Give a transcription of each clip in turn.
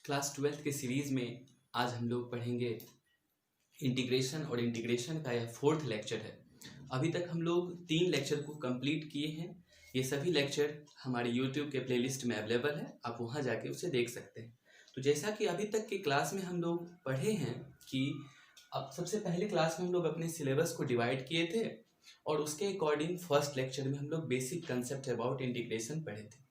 Class 12th के series में आज हम लोग पढ़ेंगे इंटीग्रेशन, और इंटीग्रेशन का यह 4th लेक्चर है। अभी तक हम लोग 3 लेक्चर को कंप्लीट किए हैं। ये सभी लेक्चर हमारे यूट्यूब के प्लेलिस्ट में अवेलेबल है, आप वहाँ जाके उसे देख सकते हैं। तो जैसा कि अभी तक की क्लास में हम लोग पढ़े हैं कि अब सबसे पहले क्लास में हम लोग अपने सिलेबस को डिवाइड किए थे और उसके अकॉर्डिंग फर्स्ट लेक्चर में हम लोग बेसिक कंसेप्ट अबाउट इंटीग्रेशन पढ़े थे।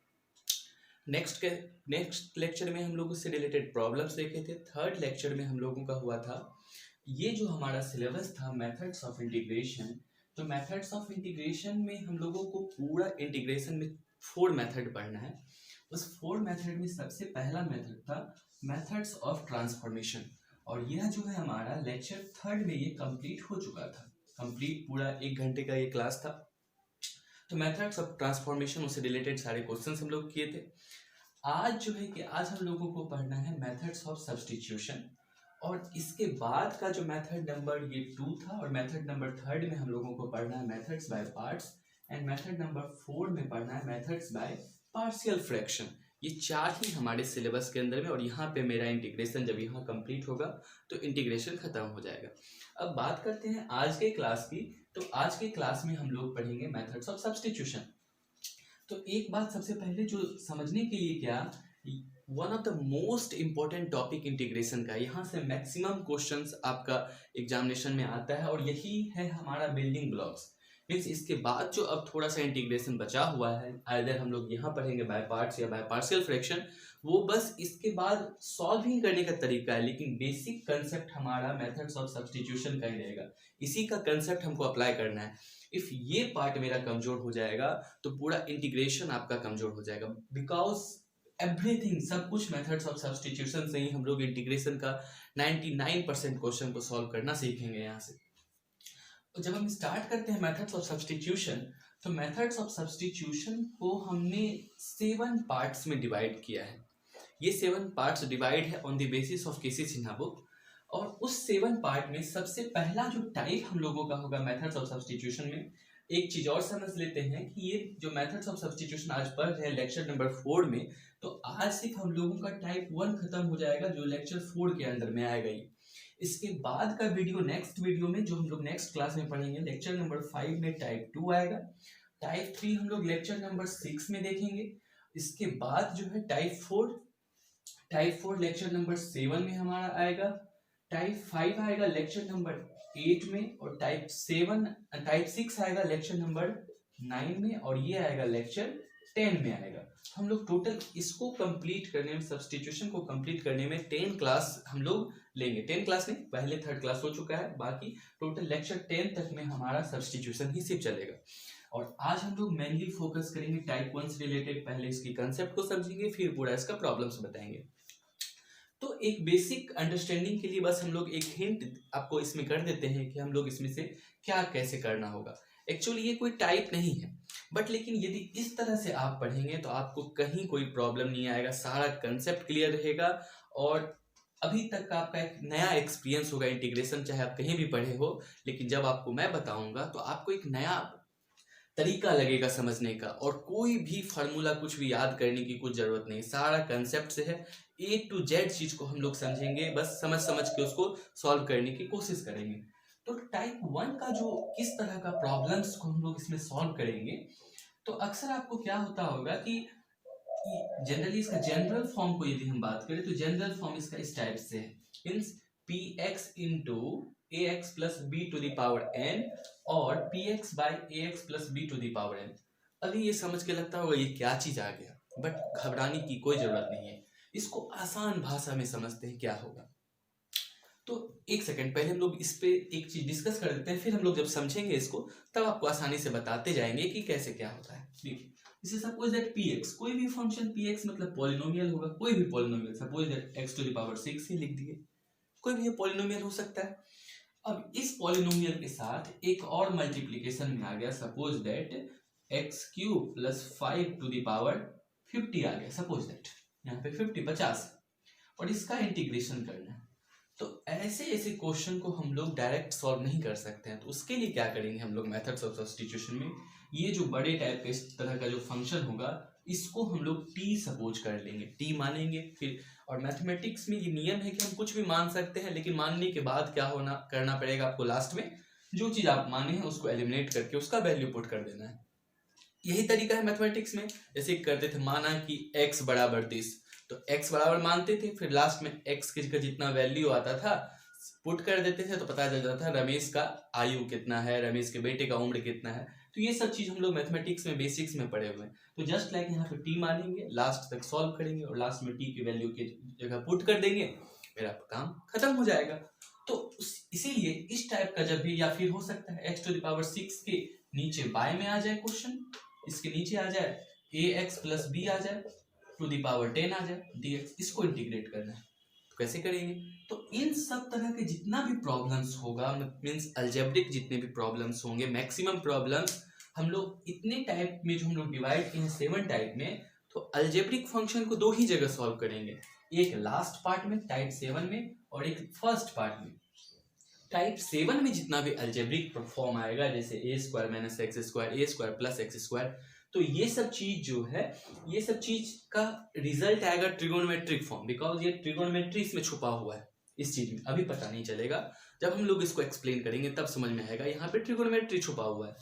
नेक्स्ट लेक्चर में हम लोग उससे रिलेटेड प्रॉब्लम्स देखे थे। थर्ड लेक्चर में हम लोगों का हुआ था ये जो हमारा सिलेबस था मेथड्स ऑफ इंटीग्रेशन। तो मेथड्स ऑफ इंटीग्रेशन में हम लोगों को पूरा इंटीग्रेशन में 4 मेथड पढ़ना है। उस 4 मेथड में सबसे पहला मेथड था मेथड्स ऑफ ट्रांसफॉर्मेशन, और यह जो है हमारा लेक्चर 3rd में ये कंप्लीट हो चुका था। कंप्लीट पूरा 1 घंटे का ये क्लास था। तो मेथड्स ऑफ ट्रांसफॉर्मेशन उससे रिलेटेड सारे क्वेश्चंस हम लोग किए थे। आज जो है कि आज हम लोगों को पढ़ना है मेथड्स ऑफ सब्स्टिट्यूशन, और इसके बाद का जो मेथड नंबर ये 2 था, और मेथड नंबर 3rd में हम लोगों को पढ़ना है methods by parts, and method number 4 में पढ़ना है मेथड्स बाय पार्शियल फ्रैक्शन। ये 4 ही हमारे सिलेबस के अंदर में, और यहाँ पे मेरा इंटीग्रेशन जब यहाँ कंप्लीट होगा तो इंटीग्रेशन खत्म हो जाएगा। अब बात करते हैं आज के क्लास की। तो आज के क्लास में हम लोग पढ़ेंगे मेथड्स ऑफ सब्स्टिट्यूशन। तो एक बात सबसे पहले जो समझने के लिए, क्या one of the most important topic integration का, यहाँ से मैक्सिमम क्वेश्चंस आपका एग्जामिनेशन में आता है, और यही है हमारा बिल्डिंग ब्लॉक्स। मीन्स इसके बाद जो अब थोड़ा सा इंटीग्रेशन बचा हुआ है, आइदर हम लोग यहाँ पढ़ेंगे बाय पार्ट्स या बाय पार्शियल फ्रैक्शन, वो बस इसके बाद सॉल्विंग करने का तरीका है, लेकिन बेसिक कंसेप्ट हमारा मेथड्स ऑफ सब्स्टिट्यूशन का ही रहेगा। इसी का कंसेप्ट हमको अप्लाई करना है। इफ ये पार्ट मेरा कमजोर हो जाएगा तो पूरा इंटीग्रेशन आपका कमजोर हो जाएगा, बिकॉज एवरीथिंग, सब कुछ मेथड्स ऑफ सब्स्टिट्यूशन से ही हम लोग इंटीग्रेशन का 99% क्वेश्चन को सॉल्व करना सीखेंगे यहाँ से। तो जब हम स्टार्ट करते हैं मेथड्स ऑफ सब्स्टिट्यूशन, तो मेथड्स ऑफ सब्स्टिट्यूशन को हमने 7 पार्ट्स में डिवाइड किया है। ये 7 पार्ट्स डिवाइड है on the basis of KC Sinha book, और उस 7 पार्ट में सबसे पहला जो टाइप हम लोगों का होगा मेथड्स ऑफ सब्स्टिट्यूशन में। एक चीज और समझ लेते हैं कि ये जो मेथड्स ऑफ सब्स्टिट्यूशन आज पढ़ रहे हैं लेक्चर नंबर 4 में, तो आज सिर्फ हम लोगों का टाइप 1 खत्म हो जाएगा जो लेक्चर 4 के अंदर में आएगा ही। इसके बाद का वीडियो, नेक्स्ट वीडियो में जो हम लोग नेक्स्ट क्लास में पढ़ेंगे, लेक्चर नंबर 5 में टाइप 2 आएगा। टाइप 3 हम लोग लेक्चर नंबर 6 में देखेंगे। इसके बाद जो है टाइप 4 लेक्चर नंबर 7 में हमारा आएगा। टाइप 5 आएगा लेक्चर नंबर 8 में, और टाइप 6 आएगा लेक्चर नंबर 9 में, और ये आएगा लेक्चर 10 में आएगा। हम लोग टोटल इसको कंप्लीट करने में, सब्स्टिट्यूशन को कंप्लीट करने में 10 क्लास हम लोग लेंगे। 10 क्लास नहीं, पहले 3rd क्लास हो चुका है, बाकी टोटल लेक्चर 10 तक में हमारा सब्स्टिट्यूशन ही सिर्फ चलेगा। और आज हम लोग मेनली फोकस करेंगे टाइप 1 से रिलेटेड। पहले इसकी कंसेप्ट को समझेंगे, फिर पूरा इसका प्रॉब्लम्स बताएंगे। तो एक बेसिक अंडरस्टैंडिंग के लिए बस हम लोग एक हिंट आपको इसमें कर देते हैं कि हम लोग इसमें से क्या कैसे करना होगा। एक्चुअली ये कोई टाइप नहीं है, बट लेकिन यदि इस तरह से आप पढ़ेंगे तो आपको कहीं कोई प्रॉब्लम नहीं आएगा, सारा कंसेप्ट क्लियर रहेगा, और अभी तक का आपका एक नया एक्सपीरियंस होगा इंटीग्रेशन, चाहे आप कहीं भी पढ़े हो, लेकिन जब आपको मैं बताऊंगा तो आपको एक नया तरीका लगेगा समझने का, और कोई भी फार्मूला कुछ भी याद करने की कुछ जरूरत नहीं, सारा कंसेप्ट से है। A to Z चीज को हम लोग समझेंगे, बस समझ के उसको सॉल्व करने की कोशिश करेंगे। तो टाइप 1 का जो किस तरह का प्रॉब्लम्स को हम लोग इसमें सॉल्व करेंगे, तो अक्सर आपको क्या होता होगा कि जनरली इसका जनरल फॉर्म को यदि हम बात करें तो जनरल फॉर्म इसका इस टाइप से है, means px into ax plus b to the power n और px by ax plus b to the power n। अभी ये समझ के लगता होगा ये क्या चीज आ गया, बट घबराने की कोई जरूरत नहीं है, इसको आसान भाषा में समझते हैं क्या होगा। तो एक सेकंड पहले हम लोग इस पे एक चीज डिस्कस कर देते हैं, फिर हम लोग जब समझेंगे इसको तब आपको आसानी से बताते जाएंगे कि कैसे क्या होता है। देखिए, जैसे सपोज दैट px, कोई भी फंक्शन px मतलब पॉलिनोमियल होगा, कोई भी polynomial, suppose that x to the power 6 ही लिख दिए, कोई भी पॉलिनोमियल हो सकता है। अब इस पॉलिनोमियल के साथ एक और मल्टीप्लिकेशन में आ गया, suppose that x³ + 5 to the power 50 आ गया, सपोज दैट यहाँ पे 50 और इसका इंटीग्रेशन करना है। तो ऐसे ऐसे क्वेश्चन को हम लोग डायरेक्ट सॉल्व नहीं कर सकते हैं, तो उसके लिए क्या करेंगे हम लोग मेथड्स ऑफ सब्स्टिट्यूशन में, ये जो बड़े टाइप के इस तरह का जो फंक्शन होगा इसको हम लोग टी सपोज कर लेंगे, टी मानेंगे फिर। और मैथमेटिक्स में ये नियम है कि हम कुछ भी मान सकते हैं, लेकिन मानने के बाद क्या होना करना पड़ेगा आपको, लास्ट में जो चीज आप माने हैं उसको एलिमिनेट करके उसका वैल्यू पुट कर देना है। यही तरीका है मैथमेटिक्स में। जैसे करते थे, माना कि x बराबर 30, तो x बराबर मानते थे, फिर लास्ट में x का जितना वैल्यू आता था पुट कर देते थे, तो पता चल जाता था रमेश का आयु कितना है, रमेश के बेटे का उम्र कितना है। तो ये सब चीज हम लोग मैथमेटिक्स में बेसिक्स में पढ़े हुए हैं। तो जस्ट लाइक यहाँ पे टी मानेंगे, लास्ट तक सॉल्व करेंगे और लास्ट में टी की वैल्यू की जगह पुट कर देंगे, फिर आपका काम खत्म हो जाएगा। तो इसीलिए इस टाइप का जब भी, या फिर हो सकता है x⁶ के नीचे बाय में आ जाए क्वेश्चन, इसके नीचे आ जाए ax + b आ जाए, ⁻10 आ जाए dx, इसको इंटीग्रेट करना है। तो कैसे करेंगे? तो इन सब तरह के जितना भी प्रॉब्लम्स होगा, मींस अलजेब्रिक जितने भी प्रॉब्लम्स होंगे, मैक्सिमम प्रॉब्लम्स हम लोग इतने टाइप में जो हम लोग डिवाइड किए हैं 7 टाइप में, तो अलजेब्रिक फंक्शन को 2 ही जगह सॉल्व करेंगे, एक लास्ट पार्ट में टाइप 7 में और एक फर्स्ट पार्ट में। टाइप 7 में जितना भी अलजेब्रिक फॉर्म आएगा, जैसे a² - x², a² + x², तो ये सब चीज जो है, ये सब चीज का रिजल्ट आएगा ट्रिगोनोमेट्रिक फॉर्म, बिकॉज ये ट्रिगोनोमेट्री इसमें छुपा हुआ है इस चीज में। अभी पता नहीं चलेगा, जब हम लोग इसको एक्सप्लेन करेंगे तब समझ में आएगा यहाँ पे ट्रिगोनोमेट्री छुपा हुआ है।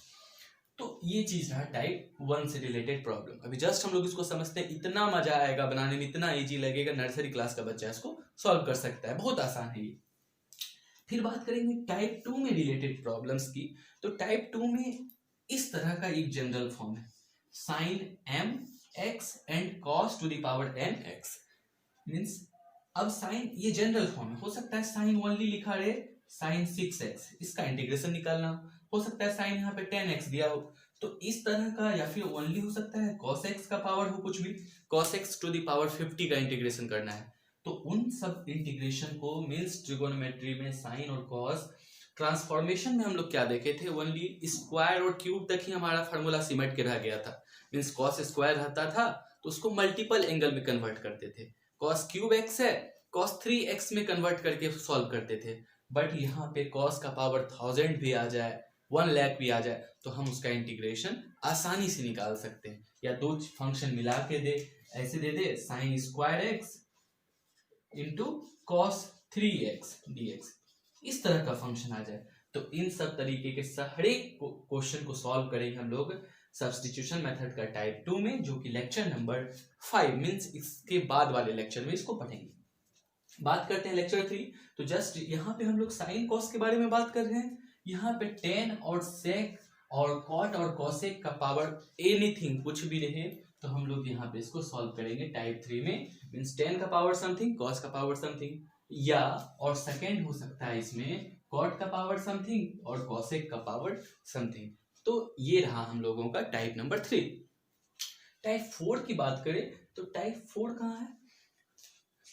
तो ये चीज रहा टाइप 1 से रिलेटेड प्रॉब्लम। अभी जस्ट हम लोग इसको समझते हैं, इतना मजा आएगा बनाने में, इतना इजी लगेगा, नर्सरी क्लास का बच्चा इसको सॉल्व कर सकता है, बहुत आसान है ये। फिर बात करेंगे टाइप 2 में रिलेटेड प्रॉब्लम्स की। तो टाइप 2 में इस तरह का एक जनरल फॉर्म है, sin mx and cos mx, means अब साइन ये जनरल फॉर्म है, हो सकता है साइन ओनली लिखा रहे sin 6x, इसका इंटीग्रेशन निकालना हो सकता है, साइन यहाँ पे 10x दिया हो तो इस तरह का, या फिर ओनली हो सकता है cos x का पावर हो कुछ भी, cos x to the power 50 का इंटीग्रेशन करना है। तो उन सब इंटीग्रेशन को मींस ट्रिगोनोमेट्री में साइन और कॉस, ट्रांसफॉर्मेशन में हम लोग क्या देखे थे, ओनली स्क्वायर और क्यूब तक ही हमारा फार्मूला सिमट के रह गया था। मींस कॉस स्क्वायर रहता था तो उसको मल्टीपल एंगल में कन्वर्ट करते थे, कॉस क्यूब x है cos 3x में कन्वर्ट करके सॉल्व करते थे। बट यहाँ पे cos का पावर 1000 भी आ जाए, 1 लाख भी आ जाए, तो हम उसका इंटीग्रेशन आसानी से निकाल सकते हैं। या दो फंक्शन मिला के दे, ऐसे दे दे sine square x into cos 3x dx, इस तरह का फंक्शन आ जाए, तो इन सब तरीके के हर एक क्वेश्चन को सॉल्व करेंगे हम लोग सब्स्टिट्यूशन मेथड का टाइप 2 में, जो कि लेक्चर नंबर 5 मींस इसके बाद वाले लेक्चर में इसको पढ़ेंगे। बात करते हैं लेक्चर 3। तो जस्ट यहाँ पे हम लोग साइन कॉस के बारे में बात कर रहे हैं। यहाँ पे टेन और सेक और कॉट और कॉसेक का पावर एनीथिंग कुछ भी रहे, तो हम लोग यहाँ पे इसको सॉल्व करेंगे टाइप 3 में, मींस टेन का पावर समथिंग, कॉस का पावर समथिंग, या और सेकेंड हो सकता है इसमें कॉट का पावर समथिंग और कॉसेक का पावर समथिंग। तो ये रहा हम लोगों का टाइप नंबर 3। टाइप 4 की बात करें तो टाइप 4 कहाँ है,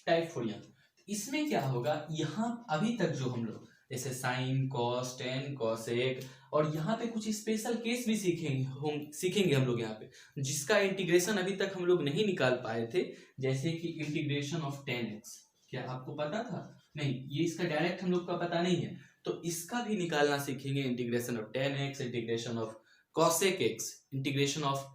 टाइप 4 यहाँ। इसमें क्या होगा, यहाँ अभी तक जो हम लोग जैसे साइन कॉस टेन कॉसेक, और यहाँ पे कुछ स्पेशल केस भी सीखेंगे हम लोग यहाँ पे, जिसका इंटीग्रेशन अभी तक हम लोग नहीं निकाल पाए थे, जैसे कि इंटीग्रेशन ऑफ 10x। क्या आपको पता था? नहीं, ये इसका डायरेक्ट हम लोग का पता नहीं है, तो इसका भी निकालना सीखेंगे, integration of 10x, integration of cosec x, integration of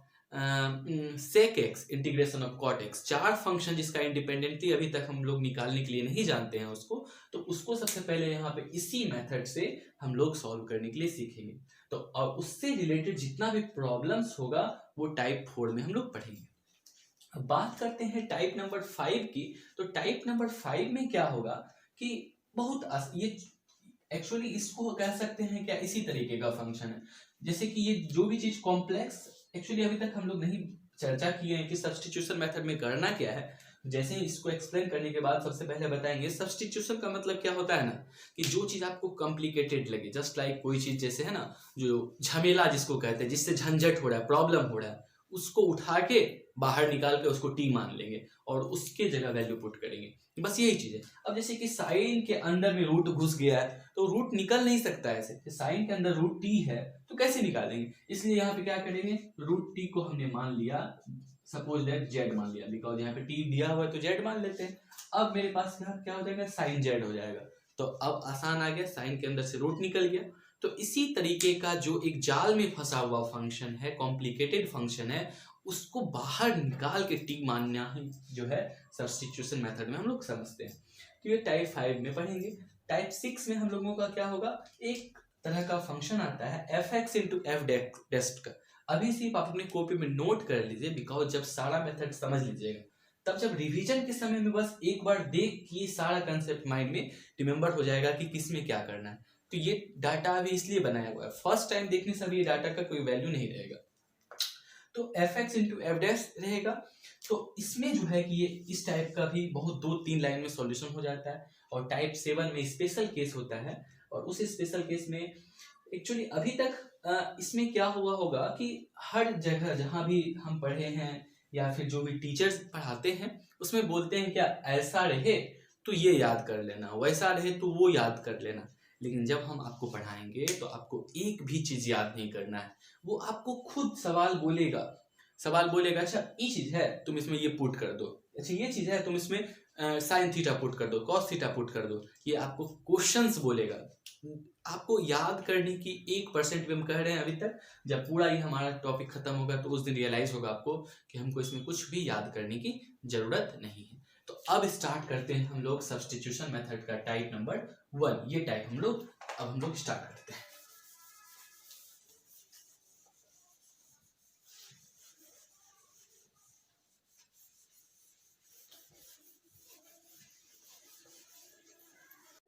sec x, integration of cot x। 4 function जिसका इंडिपेंडेंटली अभी तक हम लोग निकालने के लिए नहीं जानते हैं उसको, तो उसको सबसे पहले यहाँ पे इसी मेथड से हम लोग सॉल्व करने के लिए सीखेंगे। तो और उससे रिलेटेड जितना भी प्रॉब्लम्स होगा वो टाइप 4 में हम लोग पढ़ेंगे। अब बात करते हैं टाइप नंबर 5 की। तो टाइप नंबर 5 में क्या होगा कि बहुत ये एक्चुअली इसको कह सकते हैं क्या, इसी तरीके का फंक्शन है, जैसे कि ये जो भी चीज कॉम्प्लेक्स, एक्चुअली अभी तक हम लोग नहीं चर्चा किए हैं कि सब्स्टिट्यूशन मेथड में करना क्या है। जैसे ही इसको एक्सप्लेन करने के बाद सबसे पहले बताएंगे सब्स्टिट्यूशन का मतलब क्या होता है ना, कि जो चीज आपको कॉम्प्लिकेटेड लगे, जस्ट लाइक कोई चीज जैसे है ना, जो झमेला जिसको कहते हैं, जिससे झंझट हो रहा है, प्रॉब्लम हो रहा है, उसको उठा के बाहर निकाल के उसको टी मान लेंगे और उसके जगह वैल्यू पुट करेंगे, बस यही चीज है। अब जैसे कि साइन के अंदर में रूट घुस गया है तो रूट निकल नहीं सकता है, ऐसे साइन के अंदर रूट टी है तो कैसे निकालेंगे, इसलिए यहाँ पे क्या करेंगे, रूट टी को हमने मान लिया, सपोज दैट जेड मान लिया, बिकॉज यहाँ पे टी दिया हुआ है तो जेड मान लेते हैं। अब मेरे पास क्या हो जाएगा, साइन जेड हो जाएगा, तो अब आसान आ गया, साइन के अंदर से रूट निकल गया। तो इसी तरीके का जो एक जाल में फंसा हुआ फंक्शन है, कॉम्प्लिकेटेड फंक्शन है, उसको बाहर निकाल के टी मानना ही जो है सब्स्टिट्यूशन मेथड में हम लोग समझते हैं। तो ये टाइप 5 में पढ़ेंगे। टाइप 6 में हम लोगों का क्या होगा, एक तरह का फंक्शन आता है f(x) into f' का। अभी सिर्फ आप अपनी कॉपी में नोट कर लीजिए, बिकॉज जब सारा मेथड समझ लीजिएगा तब जब रिवीजन के समय में बस एक बार देख के सारा कंसेप्ट माइंड में रिमेम्बर हो जाएगा कि किस में क्या करना है। तो ये डाटा अभी इसलिए बनाया हुआ है, फर्स्ट टाइम देखने से अभी ये डाटा का कोई वैल्यू नहीं रहेगा। तो f(x) into f' रहेगा। तो इसमें जो है कि ये इस टाइप का भी बहुत 2-3 लाइन में सॉल्यूशन हो जाता है। और टाइप 7 में स्पेशल केस होता है, और उस स्पेशल केस में एक्चुअली अभी तक इसमें क्या हुआ होगा कि हर जगह जहाँ भी हम पढ़े हैं या फिर जो भी टीचर्स पढ़ाते हैं उसमें बोलते हैं क्या, ऐसा रहे तो ये याद कर लेना, वैसा रहे तो वो याद कर लेना। लेकिन जब हम आपको पढ़ाएंगे तो आपको एक भी चीज याद नहीं करना है, वो आपको खुद सवाल बोलेगा। अच्छा ये चीज है तुम इसमें ये पुट कर दो, अच्छा ये चीज है तुम इसमें साइन थीटा पुट कर दो, कॉस थीटा पुट कर दो। ये आपको क्वेश्चंस बोलेगा। आपको याद करने की 1% भी हम कह रहे हैं अभी तक। जब पूरा ये हमारा टॉपिक खत्म होगा तो उस दिन रियलाइज होगा आपको कि हमको इसमें कुछ भी याद करने की जरूरत नहीं है। तो अब स्टार्ट करते हैं हम लोग सब्स्टिट्यूशन मेथड का टाइप नंबर 1। ये टाइप हम लोग स्टार्ट करते हैं।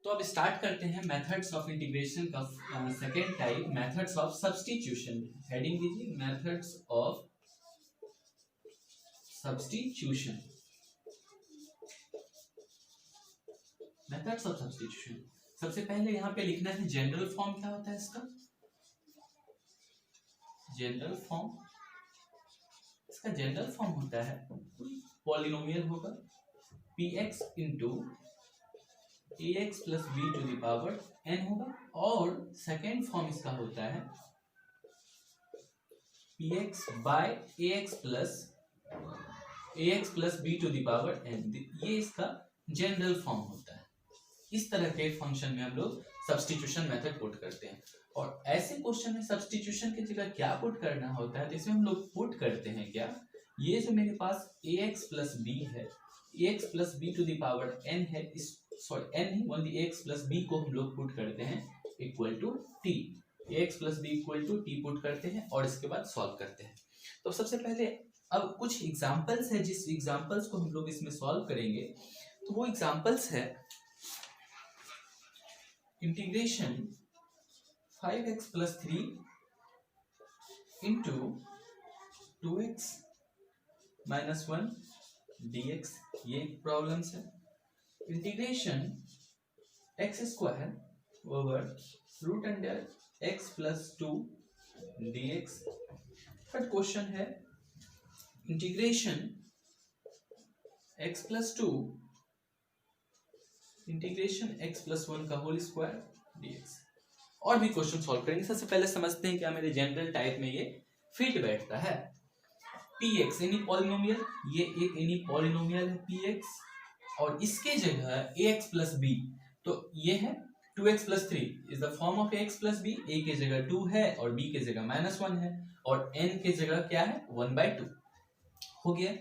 तो अब स्टार्ट करते हैं मेथड्स ऑफ इंटीग्रेशन का second type, methods of substitution. Heading दीजिए methods of substitution. Methods of substitution, सबसे पहले यहाँ पे लिखना है जनरल फॉर्म। क्या होता है इसका जनरल फॉर्म? इसका जनरल फॉर्म होता है पॉलिनोमियल होगा px into ax plus b to the power n होगा, और सेकेंड फॉर्म इसका होता है px by ax plus b to the power n। ये इसका जनरल फॉर्म होता है। इस तरह के फंक्शन में हम लोग सब्स्टिट्यूशन मेथड पुट करते हैं। और ऐसे क्वेश्चन में सब्स्टिट्यूशन की जगह क्या पुट करना होता है, तो इसमें हम लोग पुट करते हैं क्या, ये जो मेरे पास ax प्लस b है, ax plus b to the power n है, इस सॉरी n नहीं ओनली ax प्लस b को हम लोग पुट करते हैं equal to t। ax plus b equal to t put करते हैं और इसके बाद सॉल्व करते हैं। तो सबसे पहले अब कुछ एग्जांपल्स है, जिस एग्जांपल्स को हम लोग इसमें सॉल्व करेंगे तो वो एग्जांपल्स है integration 5x plus 3 into 2x minus 1 dx, ये प्रॉब्लम्स है। Integration x square over root under x plus 2 dx। Third question है integration x plus 2 integration x plus 1 का होल स्क्वायर dx। और भी क्वेश्चन सॉल्व करेंगे। सबसे पहले समझते हैं क्या मेरे जनरल टाइप में ये फिट बैठता है। px एनी पॉलिनोमियल, ये एक एनी पॉलिनोमियल है px, और इसके जगह ax प्लस b, तो ये है 2x plus 3 is the form of ax plus b। a के जगह 2 है और b के जगह माइनस 1 है, और n के जगह क्या है 1/2 हो गया।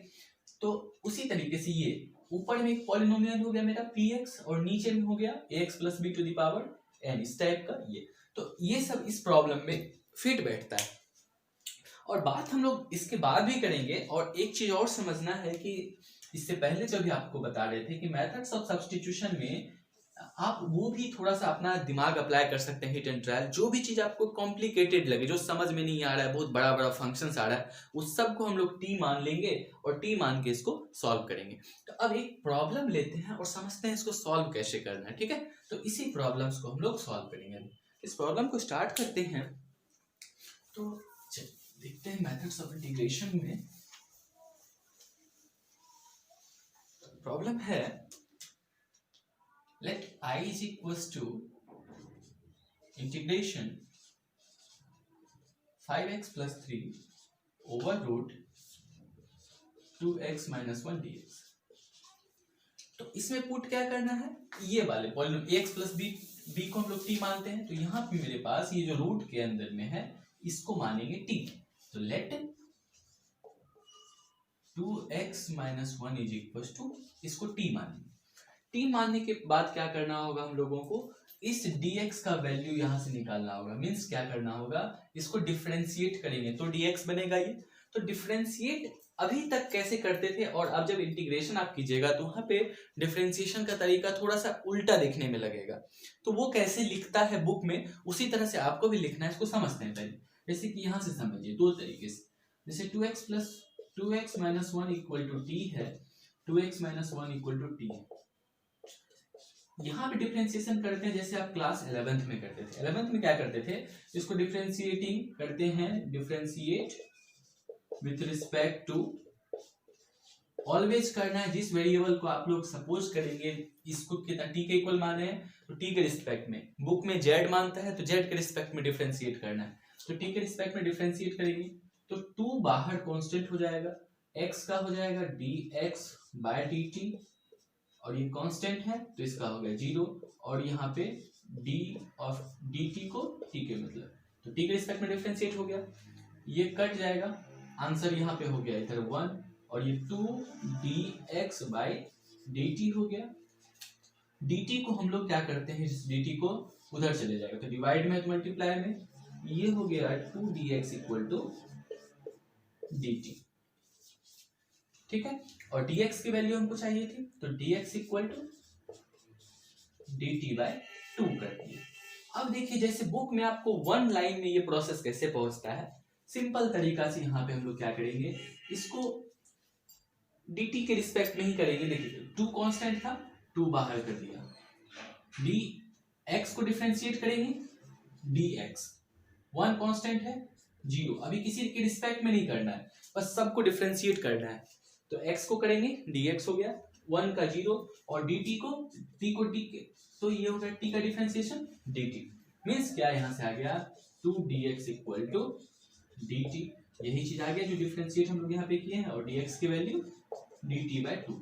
तो उसी तरीके से ये ऊपर में एक पॉलिनोमियल हो गया मेरा px, और नीचे में हो गया ax plus b to the power n, इस टाइप का ये। तो ये सब इस प्रॉब्लम में फिट बैठता है। और बात हम लोग इसके बाद भी करेंगे। और एक चीज और समझना है कि इससे पहले जो भी आपको बता रहे थे कि मेथड्स ऑफ सब्स्टिट्यूशन में आप वो भी थोड़ा सा अपना दिमाग अप्लाई कर सकते हैं, हिट एंड ट्रायल। जो भी चीज आपको कॉम्प्लिकेटेड लगे, जो समझ में नहीं आ रहा है, बहुत बड़ा बड़ा फंक्शंस आ रहा है, उस सब को हम लोग टी मान लेंगे और टी मान के इसको सॉल्व करेंगे। तो अब एक प्रॉब्लम लेते हैं और समझते हैं इसको सॉल्व कैसे करना है, ठीक है। तो इसी प्रॉब्लम्स को हम लोग सॉल्व करेंगे। इस प्रॉब्लम को स्टार्ट करते हैं। तो देखते हैं मेथड्स ऑफ इंटीग्रेशन में प्रॉब्लम है let I is equals to integration 5x plus 3 over root 2x minus 1 dx। तो इसमें पुट क्या करना है, ये वाले पॉलिनोमियल x प्लस b को हम लोग t मानते हैं। तो यहाँ पे मेरे पास ये जो रूट के अंदर में है इसको मानेंगे t। तो let 2x minus 1 is equal to, इसको t मानेंगे। t मानने के बाद क्या करना होगा हम लोगों को, इस dx का वैल्यू यहां से निकालना होगा। मींस क्या करना होगा, इसको डिफरेंशिएट करेंगे तो dx बनेगा ये। तो डिफरेंशिएट अभी तक कैसे करते थे, और अब जब इंटीग्रेशन आप कीजिएगा तो वहां पे डिफरेंशिएशन का तरीका थोड़ा सा उल्टा दिखने में लगेगा। तो वो कैसे लिखता है बुक में, उसी तरह से आपको भी लिखना है। इसको समझते हैं पहले। जैसे कि यहां से समझिए दो तरीके से। जैसे 2x minus 1 equal to T है, 2x minus 1 equal to T है। यहाँ पे डिफरेंशिएशन करते हैं जैसे आप क्लास 11th में करते थे। 11th में क्या करते थे, इसको डिफरेंशिएटिंग करते हैं, differentiate with respect to, always करना है जिस वेरिएबल को आप लोग सपोज करेंगे इसको कितना टी के इक्वल माने हैं तो टी के रिस्पेक्ट में, बुक में जेड मानता है तो जेड के रिस्पेक्ट में डिफरेंशिएट करना है। तो टी के रिस्पेक्ट में डिफरेंशिएट करेंगे तो 2 बाहर कांस्टेंट हो जाएगा, x का हो जाएगा dx बाय dt, और ये कांस्टेंट है तो इसका हो गया 0, और यहाँ पे d ऑफ dt को t के मतलब, तो t के रिस्पेक्ट में डिफरेंशिएट हो गया, ये कट जाएगा, आंसर यहाँ पे हो गया इधर 1, और ये 2 dx बाय dt हो गया। dt को हम लोग क्या करते हैं, इस dt को उधर चले जाएगा तो डिवाइड में तो मल्टीप्लाई में, ये हो गया 2 dx इक्वल टू dt। ठीक है, और dx की वैल्यू हमको चाहिए थी तो dx equal to dt by 2 कर दिए। अब देखिए जैसे बुक में आपको 1 लाइन में ये प्रोसेस कैसे पहुंचता है, सिंपल तरीका से यहाँ पे हम लोग क्या करेंगे, इसको dt के रिस्पेक्ट में ही करेंगे। देखिए 2 कांस्टेंट था, 2 बाहर कर दिया, dx को डिफरेंशिएट करेंगे, dx 1 कांस्टेंट है 0, अभी किसी के रिस्पेक्ट में नहीं करना है, बस सबको डिफरेंशिएट करना है। तो x को करेंगे dx हो गया 1 का 0, और dt को t को t के, तो ये हो गया t का डिफरेंशिएशन dt। मींस क्या यहाँ से आ गया 2 dx इक्वल टू dt, यही चीज आ गया जो डिफरेंशिएट हम लोग यहाँ पे किए हैं, और dx की वैल्यू dt बाय 2।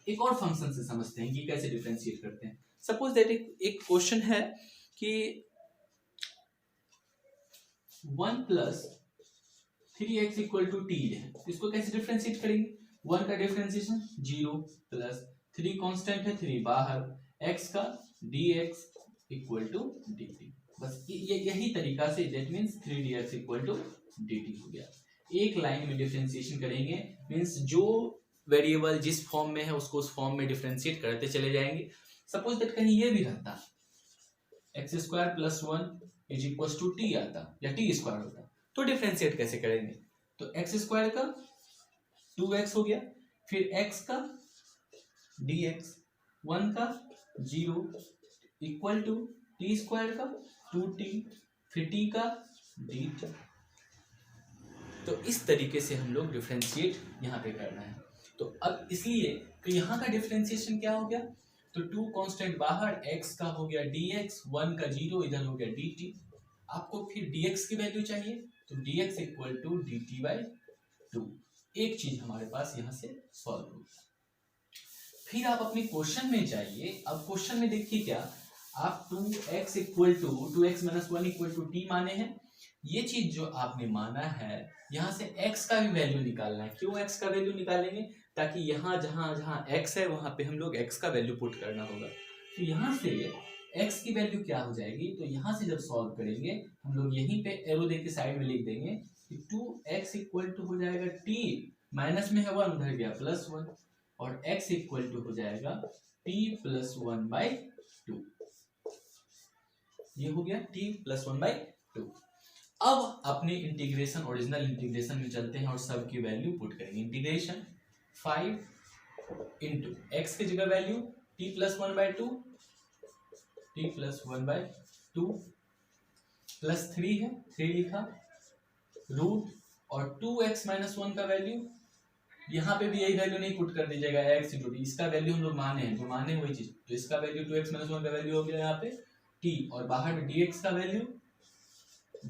एक और फंक्शन से समझते हैं कि कैसे डिफरेंशिएट करते हैं। सपोज दैट एक क्वेश्चन है कि 1 plus 3x equal to T है, इसको कैसे डिफरेंशिएट करेंगे, 1 का डिफरेंशिएशन 0 प्लस 3 कांस्टेंट है 3 बाहर, x का dx इक्वल टू dt। बस यही तरीका से, that means 3dx equal to dt हो गया। एक लाइन में डिफरेंशिएशन करेंगे, मींस जो वेरिएबल जिस फॉर्म में है उसको उस फॉर्म में डिफरेंशिएट करते चले जाएंगे। सपोज दैट कहीं ये भी रहता x square plus 1 is equal to t आता, या टी स्क्वायर होता, तो डिफरेंशिएट कैसे करेंगे, तो x स्क्वायर का 2x हो गया, फिर x का dx 1 का 0 इक्वल टू टी स्क्वायर का 2t, फिर t का dt। तो इस तरीके से हम लोग डिफरेंशिएट यहाँ पे करना है। तो अब इसलिए तो यहाँ का डिफरेंशिएशन क्या हो गया, तो 2 कांस्टेंट बाहर, x का हो गया dx 1 का 0, इधर हो गया dt। आपको फिर dx की वैल्यू चाहिए तो dx equal to dt by 2। एक चीज हमारे पास यहाँ से सॉल्व हो गया। फिर आप अपने क्वेश्चन में जाइए। अब क्वेश्चन में देखिए क्या, आप 2x equal to 2x minus 1 equal to t माने हैं। ये चीज जो आपने माना है, यहाँ से x का भी वैल्यू निकालना है। क्यों x का वैल्यू निकालेंगे, ताकि यहाँ जहाँ जहाँ x है वहां पे हम लोग x का वैल्यू पुट करना होगा। तो यहाँ से x की वैल्यू क्या हो जाएगी, तो यहाँ से जब सॉल्व करेंगे हम लोग यहीं पे एरो दे के साइड में लिख देंगे कि 2x इक्वल टू हो जाएगा t, माइनस में है 1 उधर गया प्लस 1, और x इक्वल टू हो जाएगा t प्लस 1 बाई 2। ये हो गया t प्लस 1 बाई 2। अब अपने इंटीग्रेशन ओरिजिनल इंटीग्रेशन में चलते हैं और सब की वैल्यू पुट करेंगे। इंटीग्रेशन 5 इंटू एक्स की जगह value t plus 1 by 2, t plus 1 by 2 plus 3 है 3 लिखा, रूट और 2x माइनस 1 का वैल्यू, यहाँ पे भी यही वैल्यू नहीं पुट कर दीजिएगा, x इंटू टी, इसका वैल्यू हम लोग माने हैं, जो माने वही चीज, तो इसका वैल्यू 2x माइनस 1 का वैल्यू हो गया यहाँ पे t, और बाहर में dx का वैल्यू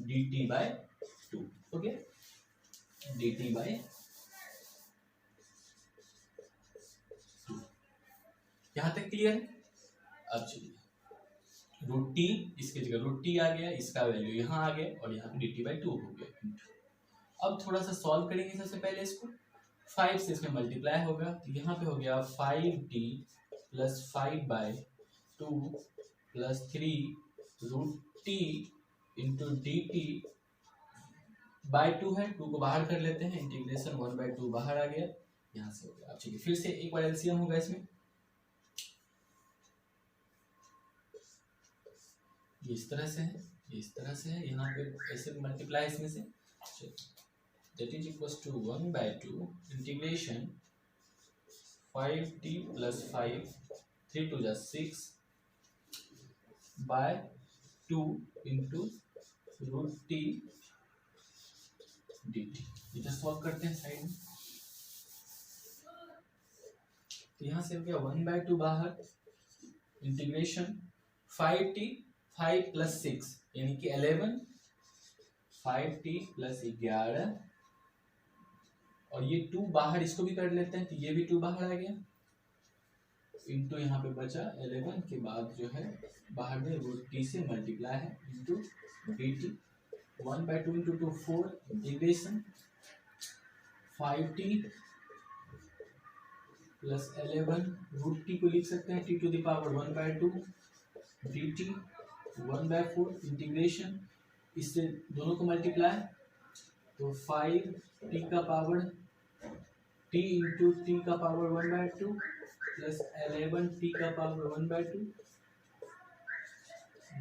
dt बाय 2 हो गया, dt बाय 2। यहाँ तक क्लियर है। अब चलिए रूट टी, इसकी जगह रूट टी आ गया, इसका वैल्यू यहाँ आ गया, और यहाँ पे dt बाई 2 हो गया। अब थोड़ा सा सॉल्व करेंगे सबसे पहले इसको, 5 से इसमें मल्टीप्लाई होगा तो यहाँ पे हो गया 5t plus 5/2 plus 3√t into dt by 2 है, 2 को बाहर कर लेते हैं, इंटीग्रेशन 1/2 बाहर आ गया, यहाँ से हो गया। अब चलिए फिर से एक बार एलसीएम होगा इसमें, ये इस तरह से है, ये इस तरह से है, यहाँ पे ऐसे मल्टीप्लाई इसमें से, that is equals to 1/2 integration 5t plus 5 3 to 6 by 2 into √t dt। इधर सॉल्व करते हैं साइड में, तो यहाँ से हो गया 1/2 बाहर इंटीग्रेशन 5t 5 प्लस 6 यानी कि 11 5t प्लस 11 और ये 2 बाहर, इसको भी कर लेते हैं तो ये भी 2 बाहर आ गया, इंटू यहाँ पे बचा 11 के बाद जो है बाहर में √t से मल्टीप्लाई है into dt 1/2 into 2 4 integration 5t plus 11 √t को लिख सकते हैं t to the power 1/2 dt 1/4 integration, इससे दोनों को मल्टीप्लाई तो 5t का पावर t इंटू t का पावर 1/2 प्लस 11t का पावर 1/2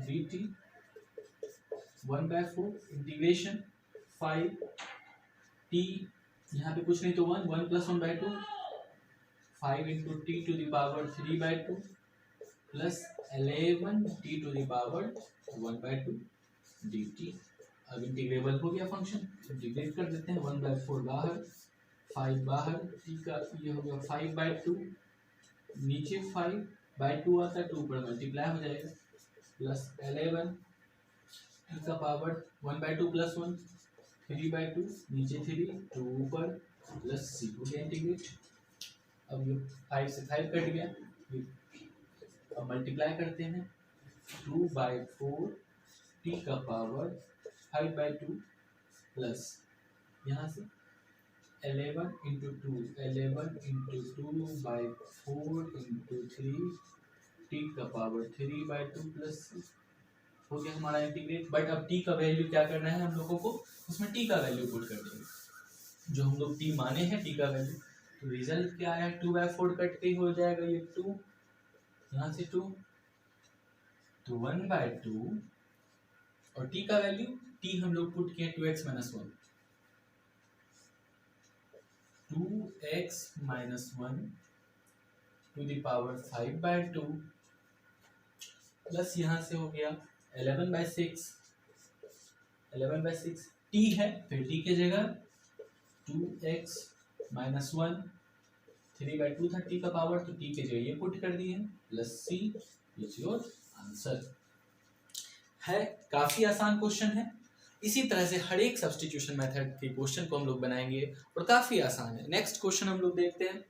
dt 1/4 इंटीग्रेशन 5t यहाँ पे कुछ नहीं तो 1 plus 1/2 5 into t to the power 3/2 plus 11t to the power 1/2 dt। अब इंटीग्रेबल हो गया फंक्शन, इंटीग्रेट कर देते हैं 1/4 बाहर 5 बाहर, t का ये हो गया 5/2 नीचे 5/2 आता है 2 पर मल्टीप्लाई हो जाएगा प्लस 11 t का पावर 1/2 प्लस 1 3/2 नीचे 3 2 ऊपर प्लस c हो गया इंटीग्रेट। अब ये 5 से 5 कट गया, अब मल्टीप्लाई करते हैं 2/4 t का पावर 5/2 प्लस यहाँ से 11 इंटू 2 11 इंटू 2/4 इंटू 3 t का पावर 3/2 प्लस हो गया हमारा इंटीग्रेट। बट अब t का वैल्यू क्या करना है हम लोगों को, उसमें t का वैल्यू पुट कर देंगे, जो हम लोग t माने हैं t का वैल्यू, तो रिजल्ट क्या है 2/4 कट के हो जाएगा ये 2, यहाँ से 2 तो 1/2 और t का वैल्यू t हम लोग पुट किए 2x - 1 2x - 1 to the power 5/2 plus यहाँ से हो गया 11/6 t है, फिर t के जगह 2x - 1 3/2 था t का पावर, तो t के जगह ये पुट कर दिए plus c is your answer. है काफी आसान क्वेश्चन है, इसी तरह से हर एक सब्स्टिट्यूशन मेथड के क्वेश्चन को हम लोग बनाएंगे और काफी आसान है। नेक्स्ट क्वेश्चन हम लोग देखते हैं,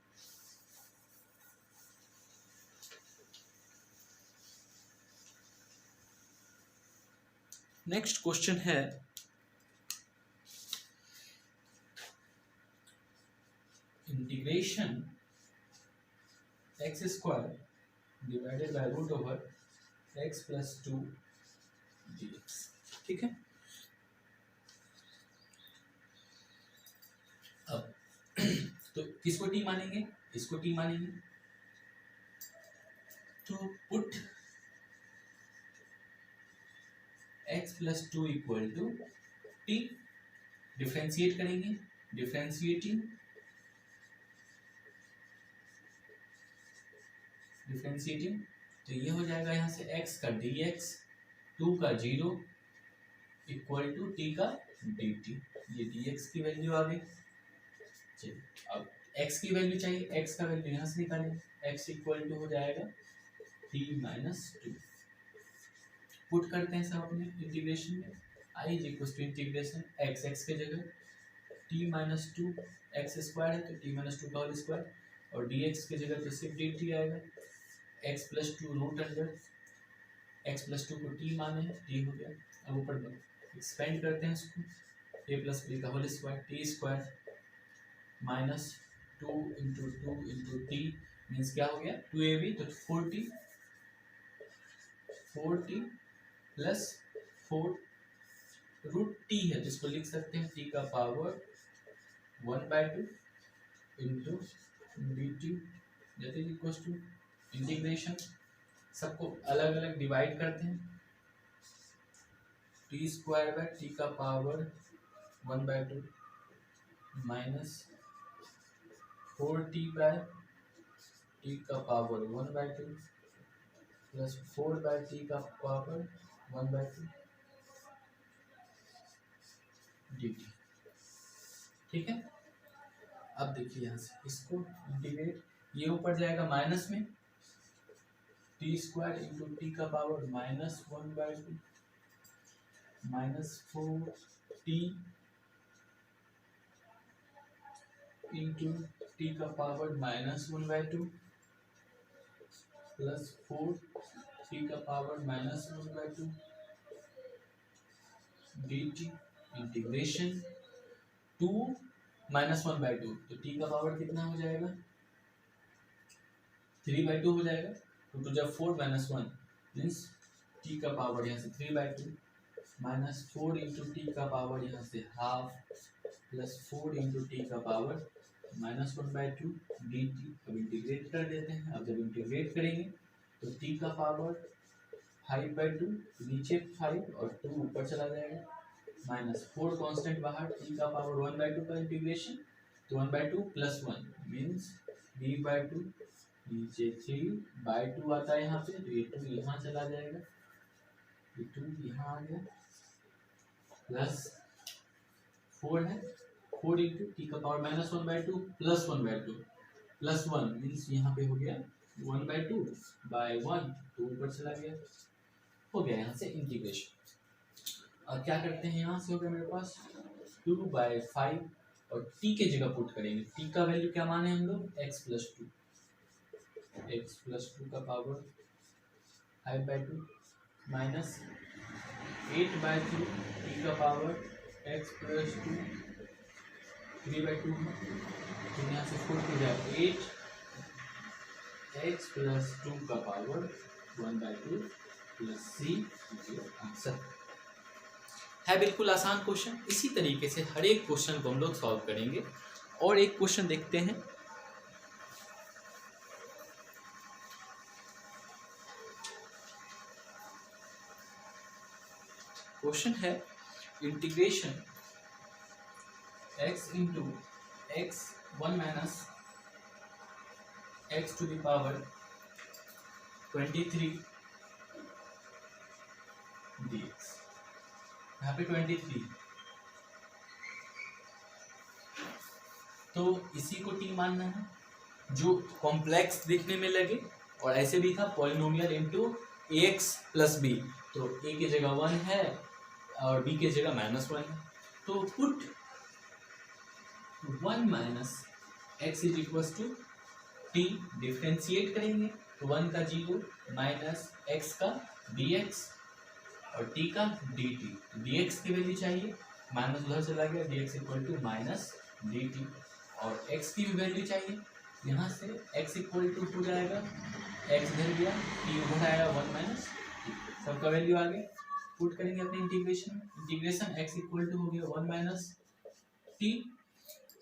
नेक्स्ट क्वेश्चन है integration x² divided by √x + 2 dx। ठीक है, अब तो किसको t मानेंगे, इसको t मानेंगे, तो पुट x + 2 = t, डिफरेंशिएट करेंगे, डिफरेंशिएटिंग तो ये हो जाएगा यहाँ से x का dx 2 का 0 = t का dt, ये dx की वैल्यू आ गई। चलिए अब x की वैल्यू चाहिए, x का वैल्यू यहाँ से निकालेंगे, x = हो जाएगा t - 2, पुट करते हैं सब अपने इंटीग्रेशन में, i = इंटीग्रेशन x के जगह t - 2 x² है तो t - 2 का होल स्क्वायर और dx की जगह तो सिर्फ dt आएगा, x + 2 √अंडर x + 2 को t माने हैं, t हो गया। अब ऊपर एक्सपेंड करते हैं इसको, a + b का whole square t² minus 2 means क्या हो गया 2ab, तो 4t प्लस 4 √t है, तो इसको लिख सकते हैं t का power 1/2 into dt that is equal to integration, सबको अलग अलग डिवाइड करते हैं, t² का पावर 1/2 माइनस 4t का पावर 1/2 प्लस 4/t का पावर 1/2 dt। ठीक है, अब देखिए यहाँ से इसको इंटीग्रेट, ये ऊपर जाएगा माइनस में, t² इंटू टी का power -1/2 minus 4t into T का पावर -1/2 प्लस 4t का पावर -1/2 dt इंटीग्रेशन 2 -1/2, तो t का पावर कितना हो जाएगा 3/2 हो जाएगा, 2 to 4 -1 मीन्स t का पावर यहाँ से 3/2 माइनस 4 इंटू टी का पावर यहाँ से हाफ प्लस 4 इंटू टी का पावर -1/2 dt। अब इंटीग्रेट कर देते हैं, अब जब इंटीग्रेट करेंगे तो t का पावर 5/2 नीचे 5 और 2 ऊपर चला जाएगा, माइनस 4 कांस्टेंट बाहर, t का पावर 1/2 का इंटीग्रेशन, तो 1/2 प्लस 1 मीन्स b/2 नीचे 3/2 आता है यहाँ पे, तो ये 2 यहाँ चला जाएगा, ये 2 यहाँ आ गया प्लस 4 है, 4 इंटू टी का पावर -1/2 प्लस 1/2 प्लस 1 मीन्स यहाँ पे हो गया 1/2/1, तो ऊपर चला गया, हो गया यहाँ से इंटीग्रेशन। अब क्या करते हैं, यहाँ से हो गया मेरे पास 2/5 और t के जगह पुट करेंगे, t का वैल्यू क्या माने हम लोग x प्लस 2 का पावर 5/2 माइनस 8/3 t का पावर x प्लस 2 3/2 है, तो यहाँ से 4 हो जाए 8x प्लस 2 का पावर 1/2 प्लस c, आंसर है। बिल्कुल आसान क्वेश्चन, इसी तरीके से हर एक क्वेश्चन को हम लोग सॉल्व करेंगे। और एक क्वेश्चन देखते हैं, क्वेश्चन है integration x into x 1 minus x to the power 23 dx, यहाँ पे 23, तो इसी को t मानना है जो कॉम्प्लेक्स दिखने में लगे, और ऐसे भी था polynomial into ax plus b, तो a की जगह 1 है और b की जगह -1 है, तो put 1 minus x is equal to t, differentiate करेंगे तो 1 का 0 माइनस x का dx और t का dt, dx की वैल्यू चाहिए, माइनस उधर चला गया, dx equal to minus dt, और x की भी वैल्यू चाहिए, यहाँ से x इक्वल टू हो जाएगा, x इधर गया, t उधर आएगा 1 माइनस, सबका वैल्यू आ गया, पुट करेंगे अपने इंटीग्रेशन x इक्वल टू हो गया 1 माइनस t,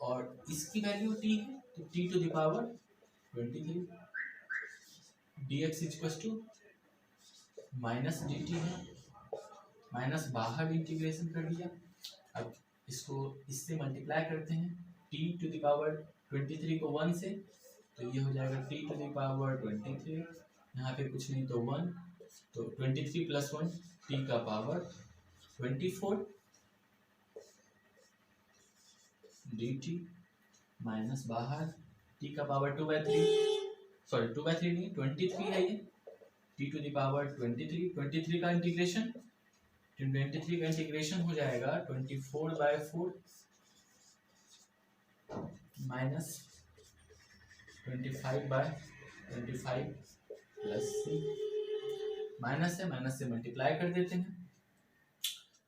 और इसकी वैल्यू t है, तो t to the power 23 dx equal to minus dt है, माइनस बाहर इंटीग्रेशन कर दिया, अब इसको इससे मल्टीप्लाई करते हैं, t टू द पावर 23 को 1 से, तो ये हो जाएगा t टू द पावर 23, यहाँ पे कुछ नहीं तो 1, तो 23 प्लस 1 t का पावर 24 dt माइनस बाहर t का पावर 2/3, सॉरी 2/3 नहीं 23 है ये, t टू द पावर 23 का इंटीग्रेशन, 23 का इंटीग्रेशन हो जाएगा 24/4 माइनस 25/25 प्लस c, माइनस से मल्टीप्लाई कर देते हैं,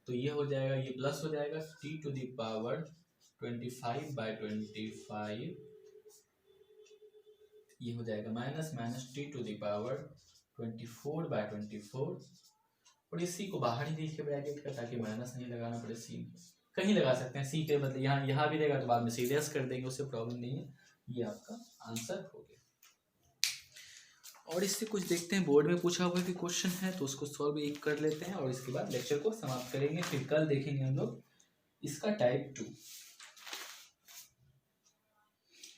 तो ये हो जाएगा, ये प्लस हो जाएगा t टू द पावर 25/25 ये हो जाएगा minus minus t to the power 24/24 और इस सी को बाहर ही लिखे ब्रैकेट का ताकि माइनस नहीं लगाना पड़े। सी कहीं लगा सकते हैं, सी के बदले यहाँ भी रहेगा तो बाद में सीरियस कर देंगे, उससे प्रॉब्लम नहीं है। ये आपका आंसर हो गया। और इससे कुछ देखते हैं, बोर्ड में पूछा हुआ कि क्वेश्चन है तो उसको सॉल्व एक कर लेते हैं और इसके बाद लेक्चर को समाप्त करेंगे। फिर कल देखेंगे हम लोग इसका टाइप 2।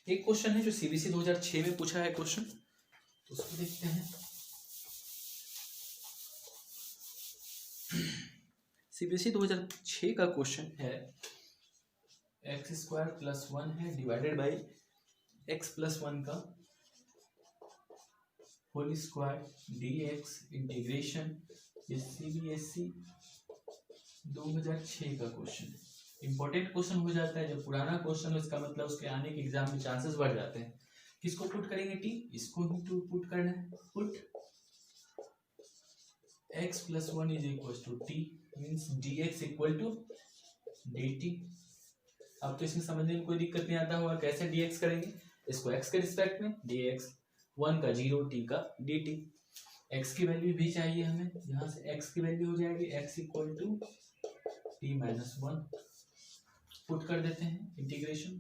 एक क्वेश्चन है जो सीबीएसई 2006 में पूछा है क्वेश्चन, तो उसको देखते हैं। सीबीएसई 2006 का क्वेश्चन है x² + 1 है डिवाइडेड बाई x + 1 का होल स्क्वायर dx इंटीग्रेशन। ये सीबीएसई 2006 का क्वेश्चन है। इंपॉर्टेंट क्वेश्चन हो जाता है जब पुराना क्वेश्चन हो, इसका मतलब उसके आने के एग्जाम में चांसेस बढ़ जाते हैं। किसको पुट करेंगे? टी, इसको ही टू पुट करना है। Put x + 1 = t means dx = dt। अब तो इसमें समझने में कोई दिक्कत नहीं आता होगा कैसे dx करेंगे। इसको x के रिस्पेक्ट में dx, 1 का 0, t का dt। x की वैल्यू भी चाहिए हमें, यहाँ से x की वैल्यू हो जाएगी x = t - 1 पुट कर देते हैं इंटीग्रेशन।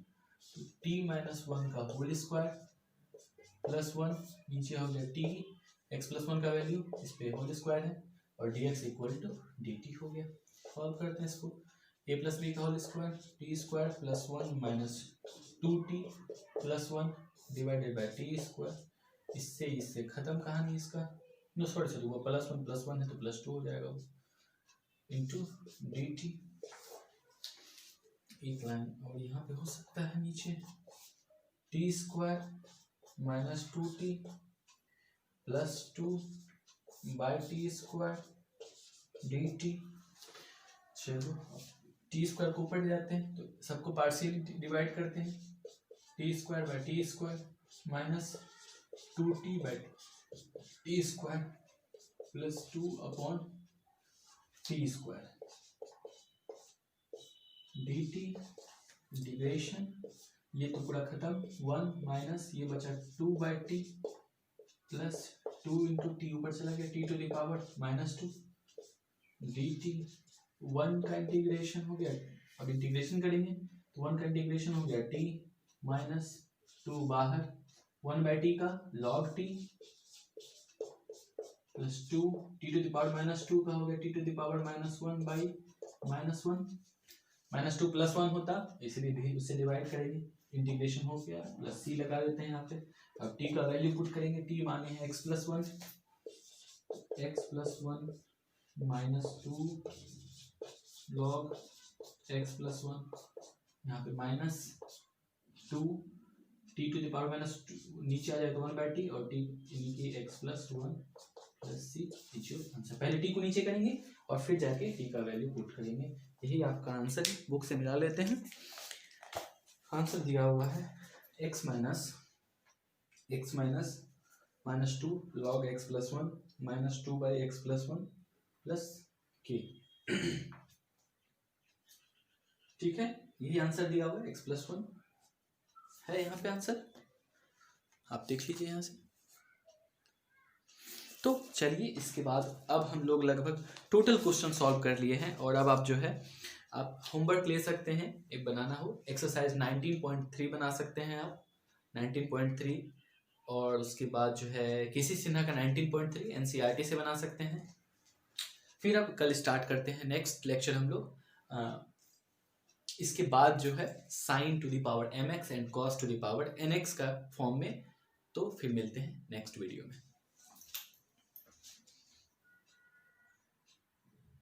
तो t - 1 का होल स्क्वायर प्लस 1 नीचे हो गया t, x + 1 का वैल्यू इस पे होल स्क्वायर है और dx = dt हो गया। सॉल्व करते हैं इसको। a + b का whole square t² + 1 - 2t + 1 divided by t²। इससे खत्म कहानी इसका। नो सॉरी वो +1 + 1 है तो +2 हो जाएगा वो इंटू dt। एक लाइन और यहाँ पे हो सकता है नीचे t² - 2t + 2/t² dt। चलो t² को ऊपर ले जाते हैं तो सबको पार्शियली डिवाइड करते हैं। t² / t² - 2t/t² + 2/t² dt integration. ये तो पूरा खत्म। 1 माइनस ये बचा 2/t + 2 × t ऊपर चला गया t to the power -2 dt। 1 का इंटीग्रेशन हो गया। अब इंटीग्रेशन करेंगे तो 1 का इंटीग्रेशन हो गया t - 2 बाहर 1/t का log t + 2 t to the power -2 का हो गया t टू द पावर -1/-1 -2 + 1 होता इसलिए भी उससे डिवाइड करेंगे। इंटीग्रेशन हो गया प्लस c लगा देते हैं यहाँ पे। अब t का वैल्यू पुट करेंगे। t माने हैं x + 1 -2 log x + 1 यहाँ पे -2 t टू द पावर -2 नीचे आ जाएगा 1/t और t यानी x + 1 + c नीचे आंसर। पहले t को नीचे करेंगे और फिर जाके t का वैल्यू पुट करेंगे। यही आपका आंसर है। बुक से मिला लेते हैं। आंसर दिया हुआ है x - -2 log x + 1 -2/x + 1 + k। ठीक है, यही आंसर दिया हुआ है x + 1 है यहाँ पे आंसर। आप देख लीजिए यहाँ से। तो चलिए इसके बाद अब हम लोग लगभग टोटल क्वेश्चन सॉल्व कर लिए हैं और अब आप जो है आप होमवर्क ले सकते हैं। एक बनाना हो एक्सरसाइज 19.3 बना सकते हैं आप 19.3 और उसके बाद जो है किसी सिन्हा का 19.3 एनसीईआरटी से बना सकते हैं। फिर अब कल स्टार्ट करते हैं नेक्स्ट लेक्चर हम लोग। इसके बाद जो है sin to the power mx and cos to the power nx का फॉर्म में। तो फिर मिलते हैं नेक्स्ट वीडियो में।